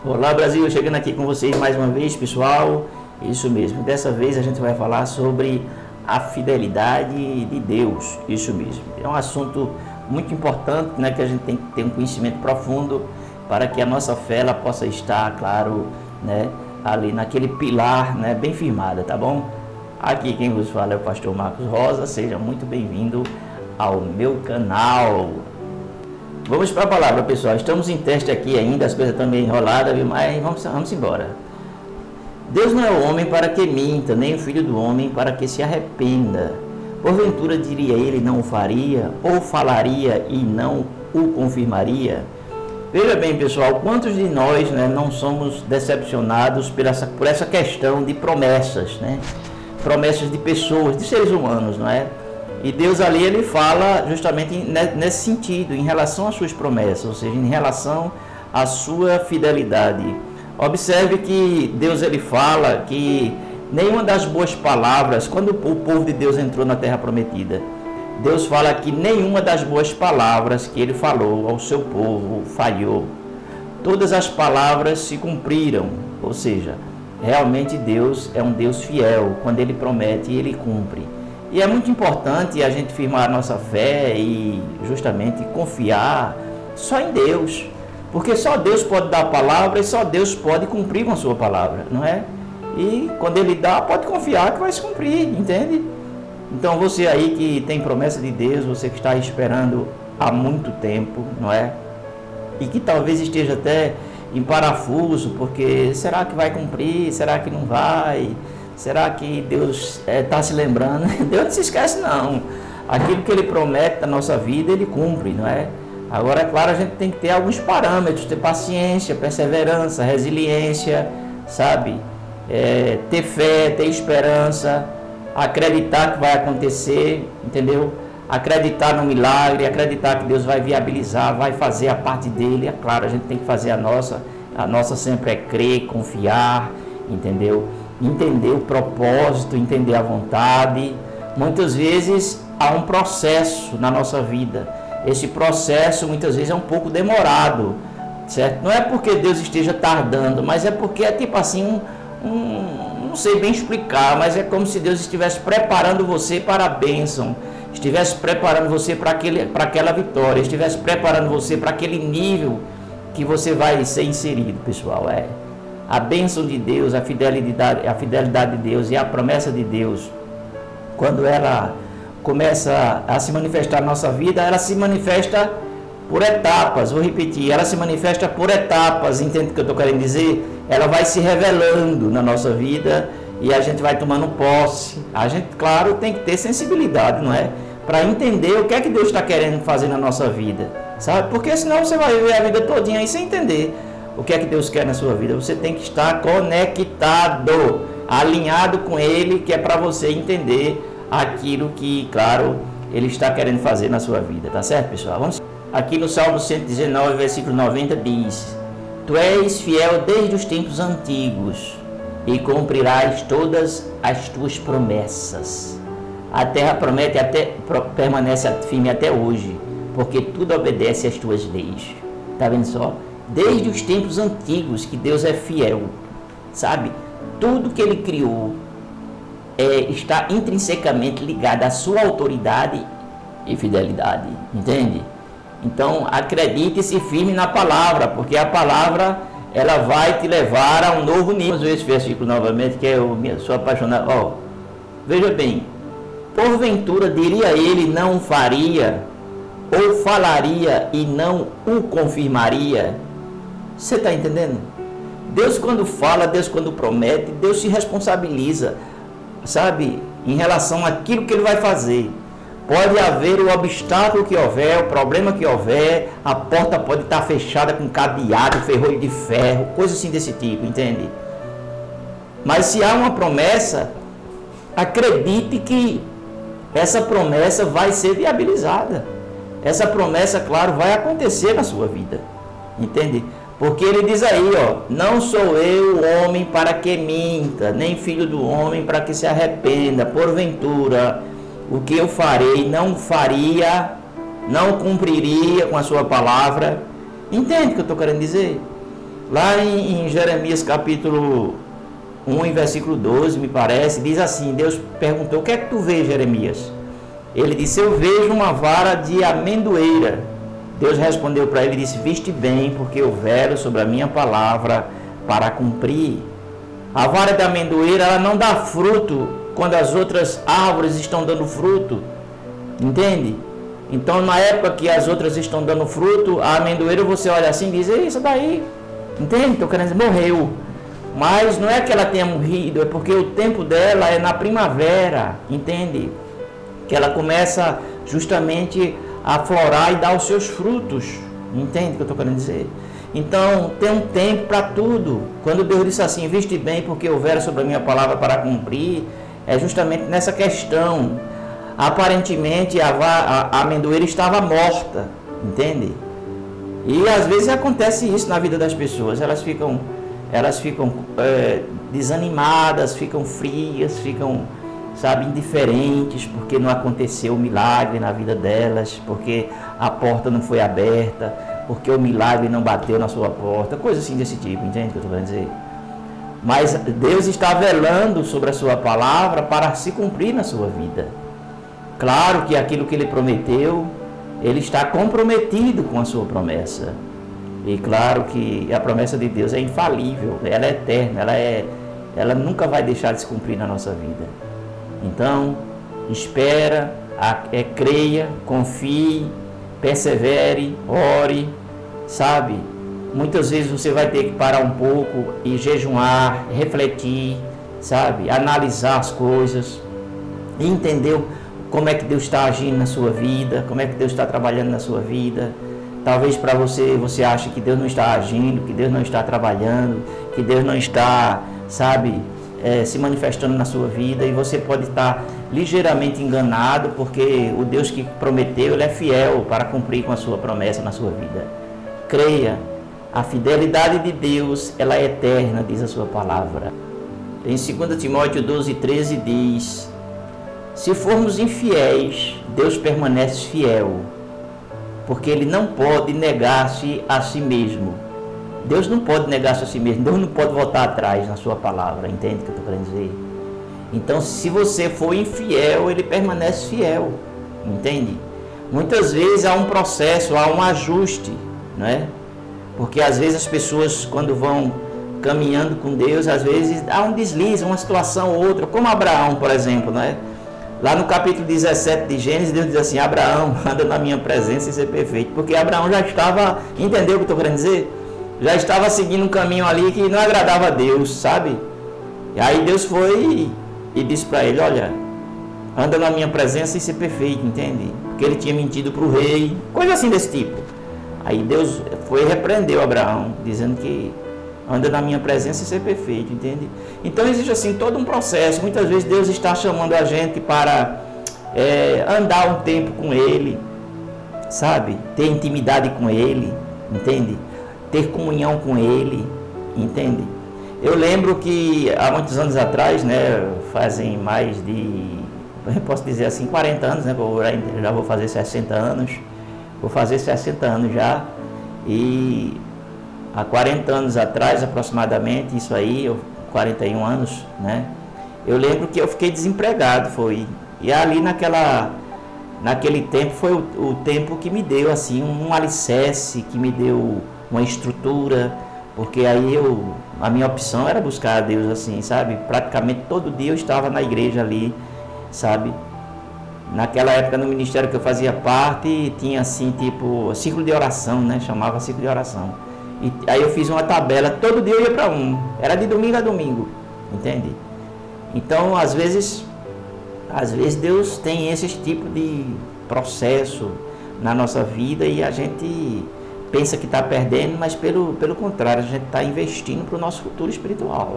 Olá Brasil, chegando aqui com vocês mais uma vez, pessoal. Isso mesmo, dessa vez a gente vai falar sobre a fidelidade de Deus. Isso mesmo, é um assunto muito importante, né, que a gente tem que ter um conhecimento profundo para que a nossa fé ela possa estar, claro, né, ali naquele pilar, né, bem firmada, tá bom? Aqui quem vos fala é o pastor Marcos Rosa, seja muito bem-vindo ao meu canal. Vamos para a palavra, pessoal. Estamos em teste aqui ainda, as coisas estão meio enroladas, mas vamos embora. Deus não é o homem para que minta, nem o filho do homem para que se arrependa. Porventura diria ele, não o faria, ou falaria e não o confirmaria? Veja bem, pessoal, quantos de nós, né, não somos decepcionados por essa questão de promessas, né? Promessas de pessoas, de seres humanos, não é? E Deus ali, ele fala justamente nesse sentido, em relação às suas promessas, ou seja, em relação à sua fidelidade. Observe que Deus, ele fala que nenhuma das boas palavras, quando o povo de Deus entrou na terra prometida, Deus fala que nenhuma das boas palavras que ele falou ao seu povo falhou. Todas as palavras se cumpriram, ou seja, realmente Deus é um Deus fiel, quando ele promete, ele cumpre. E é muito importante a gente firmar a nossa fé e justamente confiar só em Deus. Porque só Deus pode dar a palavra e só Deus pode cumprir com a sua palavra, não é? E quando Ele dá, pode confiar que vai se cumprir, entende? Então você aí que tem promessa de Deus, você que está esperando há muito tempo, não é? E que talvez esteja até em parafuso, porque será que vai cumprir? Será que não vai? Será que Deus está se lembrando? Deus não se esquece, não. Aquilo que Ele promete na nossa vida, Ele cumpre, não é? Agora, é claro, a gente tem que ter alguns parâmetros, ter paciência, perseverança, resiliência, sabe? Ter fé, ter esperança, acreditar que vai acontecer, entendeu? Acreditar no milagre, acreditar que Deus vai viabilizar, vai fazer a parte dele. É claro, a gente tem que fazer a nossa sempre é crer, confiar, entendeu? Entender o propósito, entender a vontade. Muitas vezes há um processo na nossa vida. Esse processo muitas vezes é um pouco demorado, certo? Não é porque Deus esteja tardando, mas é porque é tipo assim, não sei bem explicar, mas é como se Deus estivesse preparando você para a bênção, estivesse preparando você para aquela vitória, estivesse preparando você para aquele nível que você vai ser inserido, pessoal. A bênção de Deus, a fidelidade de Deus e a promessa de Deus, quando ela começa a se manifestar na nossa vida, ela se manifesta por etapas. Vou repetir, ela se manifesta por etapas, entende o que eu estou querendo dizer? Ela vai se revelando na nossa vida e a gente vai tomando posse. A gente, claro, tem que ter sensibilidade, não é? Para entender o que é que Deus está querendo fazer na nossa vida, sabe? Porque senão você vai viver a vida todinha aí sem entender o que é que Deus quer na sua vida. Você tem que estar conectado, alinhado com Ele, que é para você entender aquilo que, claro, Ele está querendo fazer na sua vida, tá certo, pessoal? Vamos aqui no Salmo 119, versículo 90 diz: Tu és fiel desde os tempos antigos e cumprirás todas as tuas promessas. A terra permanece firme até hoje, porque tudo obedece às tuas leis. Tá vendo só? Desde os tempos antigos que Deus é fiel, sabe? Tudo que Ele criou está intrinsecamente ligado à sua autoridade e fidelidade, entende? Então, acredite e se firme na palavra, porque a palavra, ela vai te levar a um novo nível. Vamos ver esse versículo novamente, que eu sou apaixonado. Veja bem, porventura diria ele, não faria, ou falaria e não o confirmaria? Você está entendendo? Deus quando fala, Deus quando promete, Deus se responsabiliza, sabe, em relação àquilo que Ele vai fazer. Pode haver o obstáculo que houver, o problema que houver, a porta pode estar fechada com cadeado, ferrolho de ferro, coisa assim desse tipo, entende? Mas se há uma promessa, acredite que essa promessa vai ser viabilizada. Essa promessa, claro, vai acontecer na sua vida, entende? Porque Ele diz aí, não sou eu o homem para que minta, nem filho do homem para que se arrependa. Porventura, o que eu farei não faria, não cumpriria com a sua palavra. Entende o que eu estou querendo dizer? Lá em Jeremias capítulo 1, em versículo 12, me parece, diz assim, Deus perguntou, o que é que tu vês, Jeremias? Ele disse, eu vejo uma vara de amendoeira. Deus respondeu para ele e disse, viste bem, porque eu velo sobre a minha palavra para cumprir. A vara de amendoeira, ela não dá fruto quando as outras árvores estão dando fruto, entende? Então, na época que as outras estão dando fruto, a amendoeira você olha assim e diz, isso daí, entende? Estou querendo dizer, morreu. Mas não é que ela tenha morrido, é porque o tempo dela é na primavera, entende? Que ela começa justamente a florar e dar os seus frutos, entende o que eu estou querendo dizer? Então, tem um tempo para tudo. Quando Deus disse assim, viste bem, porque eu velo sobre a minha palavra para cumprir, é justamente nessa questão. Aparentemente, a amendoeira estava morta, entende? E às vezes acontece isso na vida das pessoas. Elas ficam desanimadas, ficam frias, ficam, sabe, indiferentes, porque não aconteceu o milagre na vida delas, porque a porta não foi aberta, porque o milagre não bateu na sua porta, coisa assim desse tipo, entende o que eu estou querendo dizer? Mas Deus está velando sobre a sua palavra para se cumprir na sua vida. Claro que aquilo que Ele prometeu, Ele está comprometido com a sua promessa. E claro que a promessa de Deus é infalível, ela é eterna, ela nunca vai deixar de se cumprir na nossa vida. Então, espera, creia, confie, persevere, ore, sabe? Muitas vezes você vai ter que parar um pouco e jejuar, refletir, sabe? Analisar as coisas, entender como é que Deus está agindo na sua vida, como é que Deus está trabalhando na sua vida. Talvez para você ache que Deus não está agindo, que Deus não está trabalhando, que Deus não está, sabe, se manifestando na sua vida, e você pode estar ligeiramente enganado, porque o Deus que prometeu, Ele é fiel para cumprir com a sua promessa na sua vida. Creia, a fidelidade de Deus, ela é eterna, diz a sua palavra. Em 2 Timóteo 12:13 diz, se formos infiéis, Deus permanece fiel, porque Ele não pode negar-se a si mesmo. Deus não pode negar-se a si mesmo, Deus não pode voltar atrás na sua palavra, entende o que eu estou querendo dizer? Então, se você for infiel, Ele permanece fiel, entende? Muitas vezes há um processo, há um ajuste, não é? Porque às vezes as pessoas, quando vão caminhando com Deus, às vezes há um deslize, uma situação ou outra, como Abraão, por exemplo, não é? Lá no capítulo 17 de Gênesis, Deus diz assim, Abraão, anda na minha presença e ser perfeito. Porque Abraão já estava, entendeu o que eu estou querendo dizer? Já estava seguindo um caminho ali que não agradava a Deus, sabe? E aí Deus foi e disse para ele, olha, anda na minha presença e ser perfeito, entende? Porque ele tinha mentido para o rei, coisa assim desse tipo. Aí Deus foi e repreendeu Abraão, dizendo que anda na minha presença e ser perfeito, entende? Então existe assim todo um processo. Muitas vezes Deus está chamando a gente para andar um tempo com Ele, sabe? Ter intimidade com Ele, entende? Ter comunhão com Ele, entende? Eu lembro que há muitos anos atrás, né, fazem mais de, eu posso dizer assim, 40 anos, né? Eu já vou fazer 60 anos, vou fazer 60 anos já, e há 40 anos atrás, aproximadamente, isso aí, 41 anos, né? Eu lembro que eu fiquei desempregado, foi. E ali naquele tempo foi o tempo que me deu, assim, um alicerce, que me deu uma estrutura, porque aí a minha opção era buscar a Deus, assim, sabe? Praticamente todo dia eu estava na igreja ali, sabe? Naquela época, no ministério que eu fazia parte, tinha assim, tipo, círculo de oração, né? Chamava círculo de oração. E aí eu fiz uma tabela, todo dia eu ia para um, era de domingo a domingo, entende? Então, às vezes Deus tem esse tipo de processo na nossa vida e a gente pensa que está perdendo, mas pelo contrário, a gente está investindo para o nosso futuro espiritual,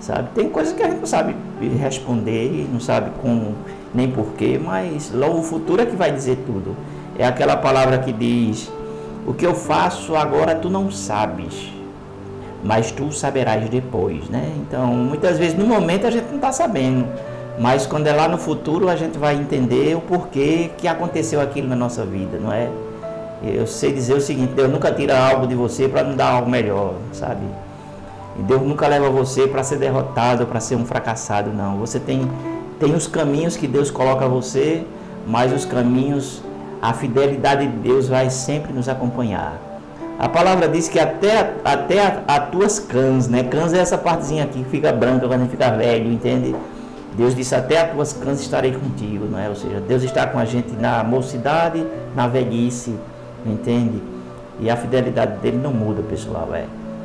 sabe? Tem coisas que a gente não sabe responder, não sabe como, nem porquê, mas logo o futuro é que vai dizer tudo. É aquela palavra que diz, o que eu faço agora tu não sabes, mas tu saberás depois, né? Então, muitas vezes no momento a gente não está sabendo, mas quando é lá no futuro a gente vai entender o porquê que aconteceu aquilo na nossa vida, não é? Eu sei dizer o seguinte: Deus nunca tira algo de você para não dar algo melhor, sabe? E Deus nunca leva você para ser derrotado, para ser um fracassado, não. Você tem os caminhos que Deus coloca a você, mas os caminhos, a fidelidade de Deus vai sempre nos acompanhar. A palavra diz que até as tuas cãs, né? Cãs é essa partezinha aqui que fica branca quando a gente fica velho, entende? Deus disse: até as tuas cãs estarei contigo, não é? Ou seja, Deus está com a gente na mocidade, na velhice, entende? E a fidelidade dele não muda, pessoal,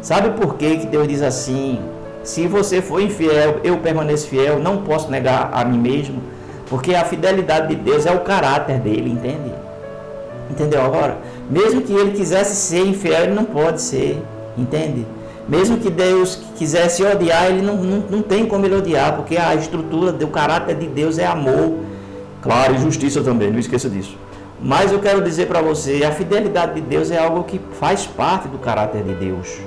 Sabe por que Deus diz assim: se você for infiel, eu permaneço fiel, não posso negar a mim mesmo? Porque a fidelidade de Deus é o caráter dele, entende? Entendeu agora? Mesmo que ele quisesse ser infiel, ele não pode ser, entende? Mesmo que Deus quisesse odiar, ele não tem como ele odiar, porque a estrutura do caráter de Deus é amor, claro, e justiça também, não esqueça disso. Mas eu quero dizer para você, a fidelidade de Deus é algo que faz parte do caráter de Deus.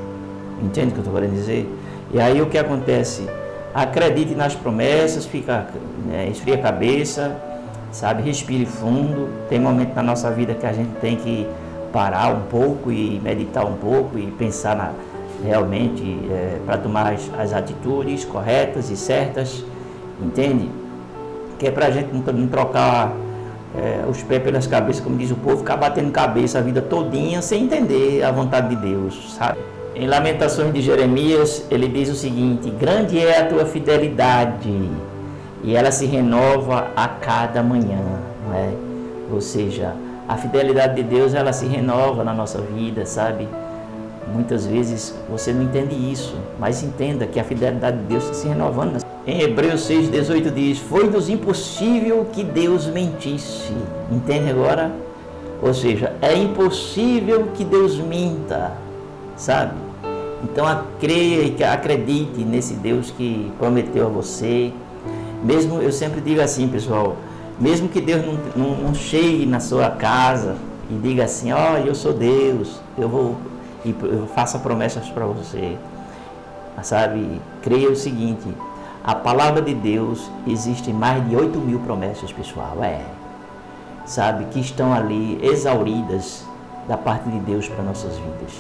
Entende o que eu estou querendo dizer? E aí o que acontece? Acredite nas promessas, esfria a cabeça, sabe? Respire fundo. Tem momento na nossa vida que a gente tem que parar um pouco e meditar um pouco e pensar realmente para tomar as atitudes corretas e certas, entende? Que é para a gente não trocar os pés pelas cabeças, como diz o povo, ficar batendo cabeça a vida todinha sem entender a vontade de Deus, sabe? Em Lamentações de Jeremias, ele diz o seguinte: grande é a tua fidelidade e ela se renova a cada manhã, não é? Ou seja, a fidelidade de Deus, ela se renova na nossa vida, sabe? Muitas vezes você não entende isso, mas entenda que a fidelidade de Deus está se renovando. Em Hebreus 6,18 diz: foi-nos impossível que Deus mentisse. Entende agora? Ou seja, é impossível que Deus minta, sabe? Então creia e acredite nesse Deus que prometeu a você. Mesmo, eu sempre digo assim, pessoal, mesmo que Deus não chegue na sua casa e diga assim: ó, eu sou Deus, eu faço promessas para você, sabe? Creia o seguinte: a palavra de Deus, existe mais de 8.000 promessas, pessoal, sabe, que estão ali exauridas da parte de Deus para nossas vidas.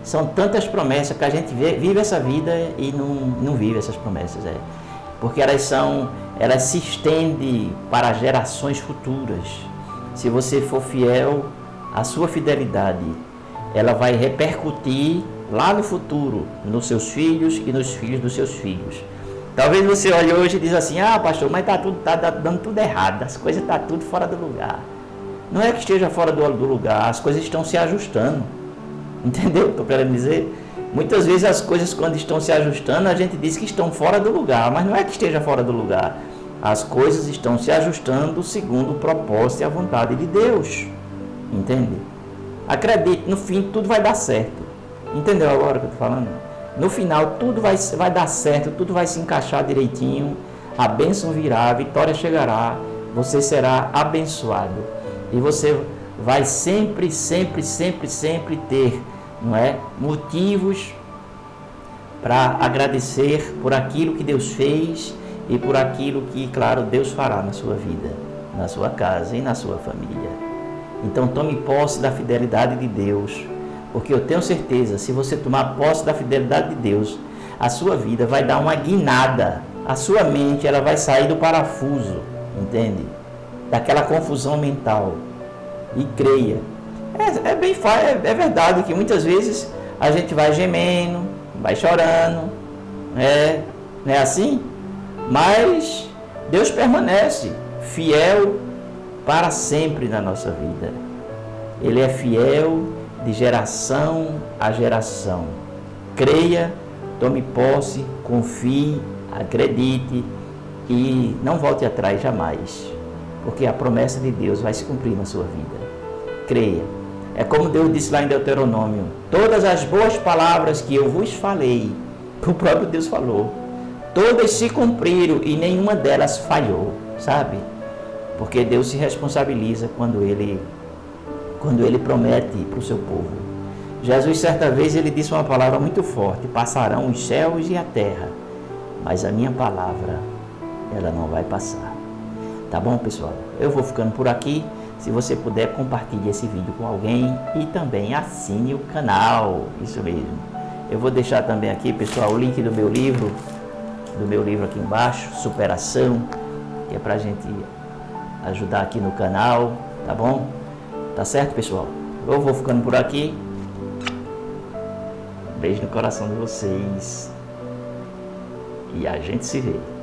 São tantas promessas que a gente vive essa vida e não vive essas promessas, porque elas se estendem para gerações futuras. Se você for fiel, a sua fidelidade, ela vai repercutir lá no futuro, nos seus filhos e nos filhos dos seus filhos. Talvez você olhe hoje e diz assim: ah, pastor, mas tá dando tudo errado, as coisas estão tudo fora do lugar. Não é que esteja fora do lugar, as coisas estão se ajustando. Entendeu o que eu estou querendo dizer? Muitas vezes as coisas, quando estão se ajustando, a gente diz que estão fora do lugar, mas não é que esteja fora do lugar. As coisas estão se ajustando segundo o propósito e a vontade de Deus. Entende? Acredite, no fim tudo vai dar certo. Entendeu agora o que eu estou falando? No final tudo vai dar certo, tudo vai se encaixar direitinho, a bênção virá, a vitória chegará, você será abençoado. E você vai sempre ter, não é, motivos para agradecer por aquilo que Deus fez e por aquilo que, claro, Deus fará na sua vida, na sua casa e na sua família. Então tome posse da fidelidade de Deus, porque eu tenho certeza, se você tomar posse da fidelidade de Deus, a sua vida vai dar uma guinada, a sua mente ela vai sair do parafuso, entende? Daquela confusão mental. E creia. É verdade que muitas vezes a gente vai gemendo, vai chorando, não é assim? Mas Deus permanece fiel para sempre na nossa vida. Ele é fiel de geração a geração. Creia, tome posse, confie, acredite e não volte atrás jamais, porque a promessa de Deus vai se cumprir na sua vida. Creia. É como Deus disse lá em Deuteronômio: todas as boas palavras que eu vos falei, o próprio Deus falou, todas se cumpriram e nenhuma delas falhou, sabe? Porque Deus se responsabiliza quando Ele promete para o seu povo. Jesus, certa vez, Ele disse uma palavra muito forte: passarão os céus e a terra, mas a minha palavra, ela não vai passar. Tá bom, pessoal? Eu vou ficando por aqui. Se você puder, compartilhe esse vídeo com alguém e também assine o canal, isso mesmo. Eu vou deixar também aqui, pessoal, o link do meu livro aqui embaixo, Superação, que é pra gente ajudar aqui no canal, tá bom? Tá certo, pessoal? Eu vou ficando por aqui. Beijo no coração de vocês. E a gente se vê.